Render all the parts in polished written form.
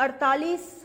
48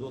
2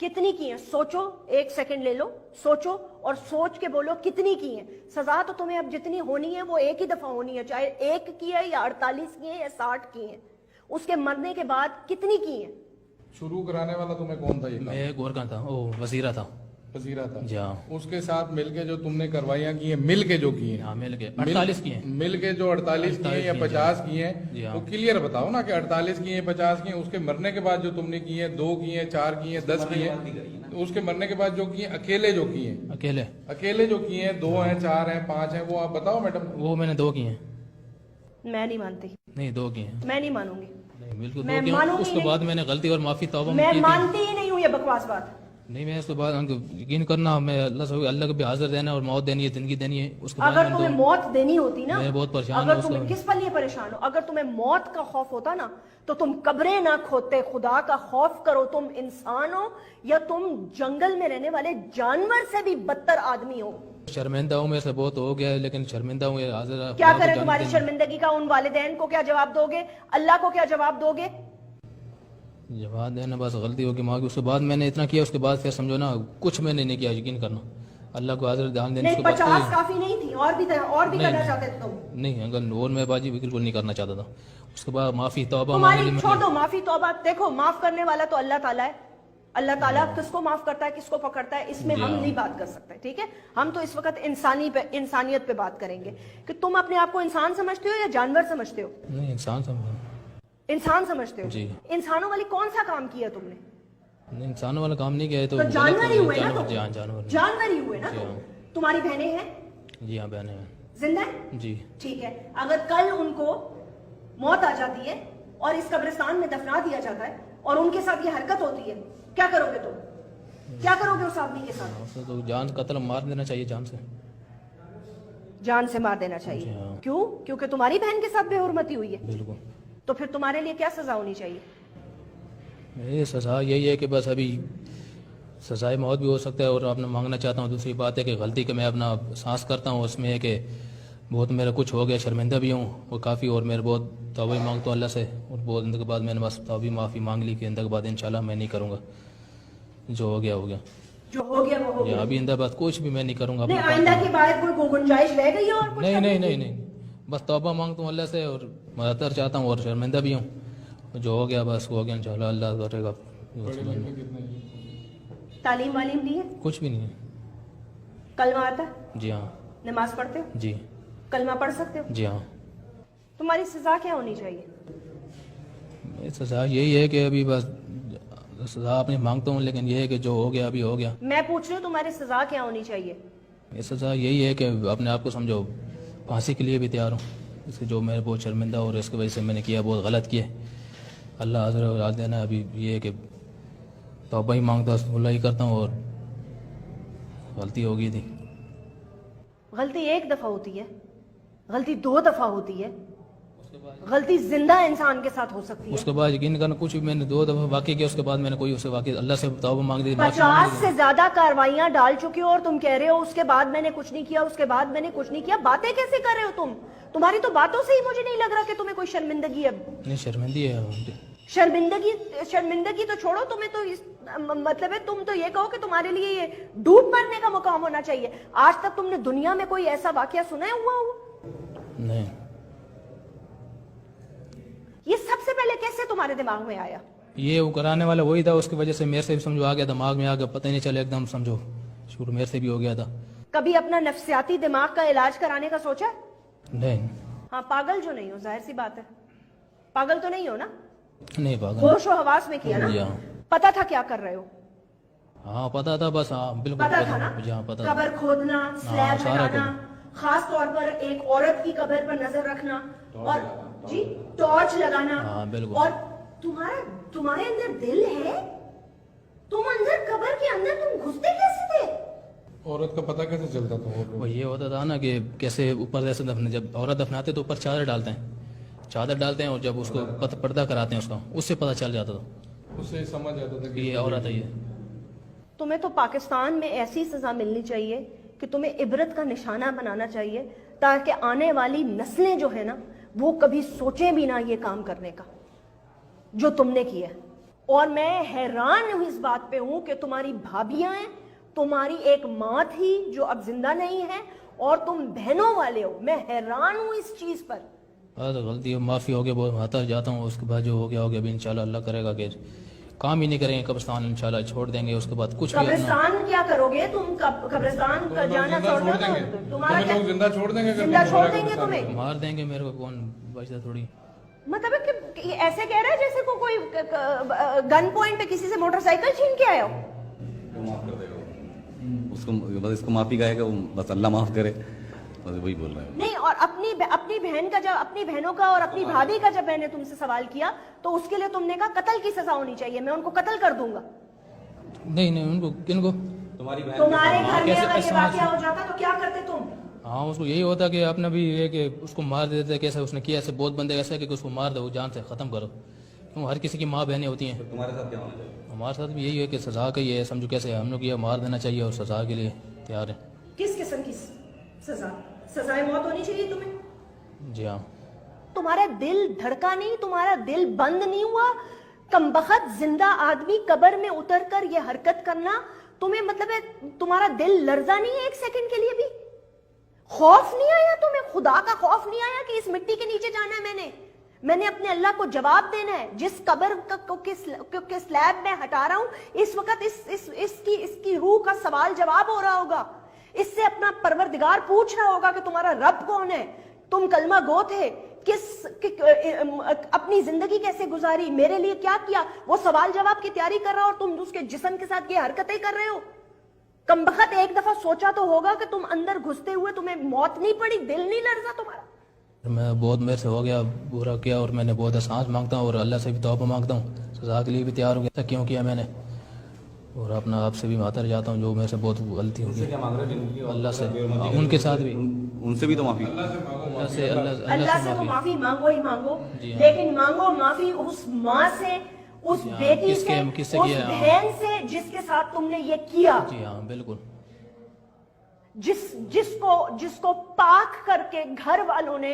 کتنی کی ہیں سوچو, ایک سیکنڈ لے لو, سوچو اور سوچ کے بولو کتنی کی ہیں. سزا تو تمہیں اب جتنی ہونی ہے وہ ایک ہی دفعہ ہونی ہے, چاہے 1 کی ہے یا 48 کی ہے یا 60 کی ہیں. اس کے مرنے کے بعد کتنی کی ہیں؟ شروع کرانے والا تمہیں کون تھا؟ یہ میں ایک اور کا تھا, وہ وزیرہ تھا. وزیرہ تھا. جی ہاں. اس کے ساتھ مل کے جو تم نے کروائیاں کی ہیں, مل کے جو کی ہیں, ہاں مل کے 48 کی ہیں. مل کے جو 48 کی ہیں یا 50 کی ہیں, جی ہاں. وہ کلیئر بتاؤ نا کہ 48 کی ہیں 50 کی ہیں. اس کے مرنے کے بعد جو تم نے کی ہیں 2 کی ہیں 4 کی ہیں 10 کی ہیں. اس کے مرنے کے بعد جو کی ہیں اکیلے جو کی ہیں, اکیلے جو کی ہیں 2 ہیں 4 ہیں 5 ہیں, وہ آپ بتاؤ میڈم. وہ میں نے 2 کی ہیں. میں نہیں مانتی. نہیں 2 کی ہیں. میں نہیں مانوں گی. بالکل 2 کی ہیں. اس کے بعد میں نے غلطی اور معافی توبہ میں مانتی ہی نہیں ہوں یہ بکواس بات. نہیں میں اس کے بعد یقین کرنا, میں اللہ کے بھی حاضر دینا اور موت دینی ہے, زندگی دینی ہے. اس کے بعد اگر تمہیں موت دینی ہوتی نا, میں بہت پریشان اگر تمہیں کس پر لیے پریشان ہو, اگر تمہیں موت کا خوف ہوتا نا تو تم قبریں نہ کھودتے. خدا کا خوف کرو. تم انسان ہو یا تم جنگل میں رہنے والے جانور سے بھی بدتر آدمی ہو. شرمندہ ہوں, میں سے بہت ہو گیا لیکن شرمندہ ہوں. حاضر کیا کرے تمہاری شرمندگی کا؟ ان والدین کو کیا جواب دو گے؟ اللہ کو کیا جواب دو گے؟ جواب دینا بس غلطی ہوگی ماں کی. اس کے بعد میں نے اتنا کیا, اس کے بعد پھر سمجھو نا کچھ میں نے نہیں کیا. یقین کرنا اللہ کو حاضر دھیان دینے. نہیں 50 کافی نہیں تھی, اور بھی کرنا چاہتے تھے تم. نہیں اگر اور میں باجی بالکل نہیں کرنا چاہتا تھا. اس کے بعد معافی توبہ تمہاری چھوڑ دو. معافی توبہ دیکھو, معاف کرنے والا تو اللہ تعالیٰ ہے. اللہ تعالیٰ کس کو معاف کرتا ہے کس کو پکڑتا ہے اس میں ہم نہیں بات کر سکتے. ٹھیک ہے, ہم تو اس وقت انسانیت پہ بات کریں گے کہ تم اپنے آپ کو انسان سمجھتے ہو یا جانور سمجھتے ہو؟ نہیں انسان سمجھتے ہو. جی. انسانوں والی کون سا کام کیا تم نے؟ نہیں انسانوں والا کام نہیں کیا. تو جانور ہی ہوئے نا, جانور ہی ہوئے نا. تمہاری بہنیں ہیں؟ جی ہاں بہنیں ہیں. زندہ ہیں؟ جی. ٹھیک ہے, اگر کل ان کو موت آ جاتی ہے اور اس قبرستان میں دفنا دیا جاتا ہے اور ان کے ساتھ یہ حرکت ہوتی ہے, کیا کرو گے تم؟ کیا کرو گے اس آدمی کے ساتھ؟ تو جان قتل مار دینا چاہیے. جان سے مار دینا چاہیے. کیوں؟ کیونکہ تمہاری بہن کے ساتھ بے حرمتی ہوئی ہے. بالکل. تو پھر تمہارے لیے کیا سزا ہونی چاہیے؟ یہ سزا یہی ہے کہ بس ابھی سزائے موت بھی ہو سکتا ہے اور اپنا مانگنا چاہتا ہوں. دوسری بات ہے کہ غلطی کہ میں اپنا سانس کرتا ہوں, اس میں ہے کہ بہت میرا کچھ ہو گیا, شرمندہ بھی ہوں وہ کافی, اور میرے بہت توبہ مانگتا ہوں اللہ سے. اور بہت اندر کے بعد میں نے بس توبہ معافی مانگ لی کہ اندر کے بعد انشاءاللہ میں نہیں کروں گا. جو ہو گیا جو ہو گیا وہ ہو گیا. ابھی اندر بعد کچھ بھی میں نہیں کروں گا. آئندہ کی بات کوئی گنجائش رہ گئی اور کچھ نہیں بس توبہ مانگتا ہوں اللہ سے اور مدد چاہتا ہوں اور شرمندہ بھی ہوں. جو ہو گیا بس ہو گیا, انشاءاللہ اللہ کرے گا. تعلیم والیم لی ہے؟ کچھ بھی نہیں ہے. کلمہ آتا ہے؟ جی ہاں. نماز پڑھتے ہو؟ جی. کلمہ پڑھ سکتے ہو؟ جی ہاں. تمہاری سزا کیا ہونی چاہیے؟ سزا یہی ہے کہ ابھی بس سزا اپنی مانگتا ہوں, لیکن یہ ہے کہ جو ہو گیا ابھی ہو گیا. میں پوچھ رہی ہوں تمہاری سزا کیا ہونی چاہیے؟ یہ سزا یہی ہے کہ اپنے آپ کو سمجھو پھانسی کے لیے بھی تیار ہوں. اس کے جو میں بہت شرمندہ اور اس کی وجہ سے میں نے کیا بہت غلط کیا. اللہ حاضر اور دینا. ابھی یہ ہے کہ توبہ ہی مانگتا ہوں, اللہ ہی کرتا ہوں, اور غلطی ہو گئی تھی. غلطی ایک دفعہ ہوتی ہے, غلطی 2 دفعہ ہوتی ہے, غلطی زندہ انسان کے ساتھ ہو سکتی ہے. اس کے بعد یقین کرنا کچھ بھی میں نے 2 دفعہ واقع کیا, اس کے بعد میں نے کوئی اس سے واقع اللہ سے توبہ مانگ دی. 50 سے زیادہ کاروائیاں ڈال چکی ہو اور تم کہہ رہے ہو اس کے بعد میں نے کچھ نہیں کیا, اس کے بعد میں نے کچھ نہیں کیا. باتیں کیسے کر رہے ہو تم؟ تمہاری تو باتوں سے ہی مجھے نہیں لگ رہا کہ تمہیں کوئی شرمندگی ہے. نہیں شرمندگی ہے. شرمندگی تو چھوڑو, تمہیں تو مطلب ہے تم تو یہ کہو کہ تمہارے لیے یہ ڈوب مرنے کا مقام ہونا چاہیے. آج تک تم نے دنیا میں کوئی ایسا واقعہ سنا ہوا ہو؟ نہیں. یہ سب سے پہلے کیسے تمہارے دماغ میں آیا؟ یہ وہ کرانے والا وہی تھا, اس کی وجہ سے میرے سے بھی سمجھو آ گیا, دماغ میں آ گیا, پتہ نہیں چلے ایک دم سمجھو شروع میرے سے بھی ہو گیا تھا. کبھی اپنا نفسیاتی دماغ کا علاج کرانے کا سوچا؟ نہیں. ہاں پاگل جو نہیں ہو, ظاہر سی بات ہے, پاگل تو نہیں ہو نا؟ نہیں پاگل. ہوش و حواس میں کیا نا؟ پتا تھا کیا کر رہے ہو؟ ہاں پتا تھا, بس ہاں بالکل پتا تھا نا. قبر کھودنا, سلیب لگانا, خاص طور پر ایک عورت کی قبر پر نظر رکھنا, اور جی ٹارچ لگانا, اور تمہارے اندر دل ہے, تم اندر قبر کے اندر تم گھستے کیسے تھے؟ عورت کا پتہ کیسے چلتا تھا؟ وہ یہ ہوتا تھا نا کہ کیسے اوپر جیسے جب عورت دفناتے تو اوپر چادر ڈالتے ہیں, اور جب اس کو پردہ کراتے ہیں اس کا, اس سے پتہ چل جاتا تھا, اس سے سمجھ آتا تھا کہ یہ عورت ہے. یہ تمہیں تو پاکستان میں ایسی سزا ملنی چاہیے کہ تمہیں عبرت کا نشانہ بنانا چاہیے, تاکہ آنے والی نسلیں جو ہے نا وہ کبھی سوچیں بھی نہ یہ کام کرنے کا جو تم نے کیا. اور میں حیران ہوں اس بات پہ ہوں کہ تمہاری بھابیاں ہیں, تمہاری ایک ماں تھی جو اب زندہ نہیں ہے, اور تم بہنوں والے ہو. میں حیران ہوں اس چیز پر. غلطی معافی ہو گیا, بہت ماتا جاتا ہوں. اس کے بعد جو ہو گیا ابھی انشاءاللہ اللہ کرے گا کہ کام ہی نہیں کریں گے, قبرستان انشاءاللہ چھوڑ دیں گے. اس کے بعد کچھ بھی قبرستان کیا کرو گے تم؟ قبرستان کا جانا چھوڑ دیں گے تمہارا کیا؟ زندہ چھوڑ دیں گے, زندہ چھوڑ دیں گے تمہیں, مار دیں گے میرے کو, کون بچتا تھوڑی. مطلب کہ ایسے کہہ رہا ہے جیسے کوئی گن پوائنٹ پہ کسی سے موٹر سائیکل چھین کے آیا ہو. معاف کر دے گا اس کو, بس اس کو معافی کہے گا, بس اللہ معاف کرے, بس وہی بول رہے ہیں. نہیں, اور اپنی بہن کا جب, اپنی بہنوں کا اور اپنی بھابھی کا جب میں نے تم سے سوال کیا تو اس کے لیے تم نے کہا قتل کی سزا ہونی چاہیے, میں ان کو قتل کر دوں گا. نہیں ان کو, کن کو؟ تمہارے گھر میں اگر یہ واقعہ ہو جاتا تو کیا کرتے تم؟ ہاں اس کو یہی ہوتا کہ اپنا بھی یہ کہ اس کو مار دیتے, کیسے اس نے کیا, ایسے بہت بندے ایسے کہ اس کو مار دو, جان سے ختم کرو. کیوں ہر کسی کی ماں بہنیں ہوتی ہیں. تمہارے ساتھ کیا ہونا چاہیے؟ ہمارے ساتھ بھی یہی ہے کہ سزا کا یہ ہے, سمجھو کیسے ہم لوگ یہ مار دینا چاہیے اور سزا کے لیے تیار ہے. کس قسم کی سزا؟ سزائے موت ہونی چاہیے تمہیں. جی ہاں. تمہارا دل دھڑکا نہیں, تمہارا دل بند نہیں ہوا؟ کمبخت زندہ آدمی قبر میں اتر کر یہ حرکت کرنا تمہیں, مطلب ہے تمہارا دل لرزا نہیں ہے ایک سیکنڈ کے لیے بھی؟ خوف نہیں آیا تمہیں؟ خدا کا خوف نہیں آیا کہ اس مٹی کے نیچے جانا ہے؟ میں نے اپنے اللہ کو جواب دینا ہے. جس قبر کے سلیب میں ہٹا رہا ہوں اس وقت اس کی روح کا سوال جواب ہو رہا ہوگا. اس سے اپنا پروردگار پوچھ رہا ہوگا کہ تمہارا رب کون ہے, تم کلمہ گو تھے, اپنی زندگی کیسے گزاری, میرے لیے کیا کیا. وہ سوال جواب کی تیاری کر رہا اور تم اس کے جسم کے ساتھ یہ حرکتیں کر رہے ہو. کمبخت ایک دفعہ سوچا تو ہوگا کہ تم اندر گھستے ہوئے تمہیں موت نہیں پڑی, دل نہیں لرزا تمہارا؟ میں بہت میرے سے ہو گیا, برا کیا, اور میں نے بہت احساس مانگتا ہوں اور اللہ سے بھی توبہ مانگتا ہوں, سزا کے لیے بھی تیار ہو گیا. کیوں کیا میں نے, اور اپنا آپ سے بھی معذرت چاہتا ہوں جو میرے سے بہت غلطی ہو گئی. اللہ سے, ان کے ساتھ بھی, ان سے بھی تو معافی, اللہ سے تو معافی مانگو ہی مانگو, لیکن مانگو معافی اس ماں سے, اس بیٹی سے, اس بہن سے جس کے ساتھ تم نے یہ کیا. جی ہاں بالکل. جس کو پاک کر کے گھر والوں نے,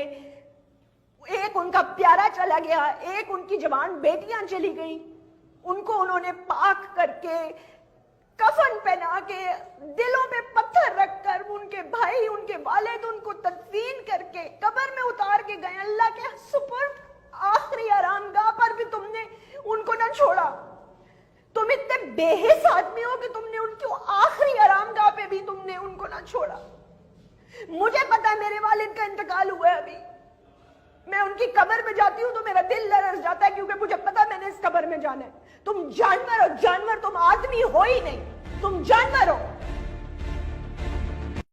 ایک ان کا پیارا چلا گیا, ایک ان کی جوان بیٹیاں چلی گئیں, ان کو انہوں نے پاک کر کے, کفن پہنا کے, دلوں پہ پتھر رکھ کر, ان کے بھائی, ان کے والد ان کو تدفین کر کے قبر میں اتار کے گئے. اللہ کے سپرد آخری آرام گاہ پر بھی تم نے ان کو نہ چھوڑا. تم اتنے بے حس آدمی ہو کہ تم نے ان کی آخری آرام گاہ پہ بھی تم نے ان کو نہ چھوڑا. مجھے پتا ہے میرے والد کا انتقال ہوا ہے, ابھی میں ان کی قبر میں جاتی ہوں تو میرا دل لرز جاتا ہے, کیونکہ مجھے پتا میں نے اس قبر میں جانا ہے. تم جانور ہو, جانور, تم آدمی ہو ہی نہیں, تم جانور